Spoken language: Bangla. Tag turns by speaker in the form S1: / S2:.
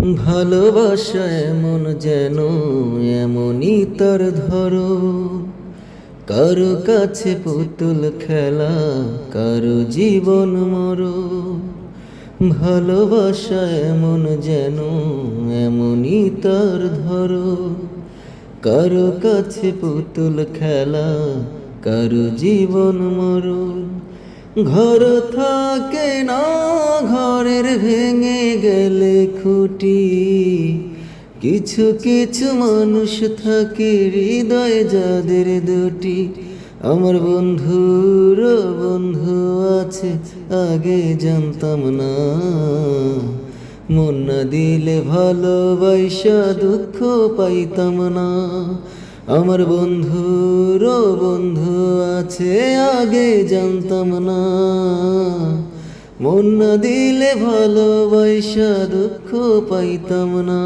S1: ভালোবাসা এমন যেন এমনই তার ধরো, কারো কাছে পুতুল খেলা, কারো জীবন মরো। ভালোবাসা এমন যেন এমনই তার ধরো, কারো কাছে পুতুল খেলা, কারো জীবন মরো। ঘর থাকে না, ঘরের ভেঙে গেলে খুঁটি, কিছু কিছু মানুষ থাকে হৃদয় যাদের দুটি। আমার বন্ধুর বন্ধু আছে, আগে জানতাম না, মন না দিলে ভালোবাসা দুঃখ পাইতাম না। আমার বন্ধুর বন্ধু আছে, আগে জানতাম না, মন না দিলে ভালোবাসা দুঃখ পাইতাম না।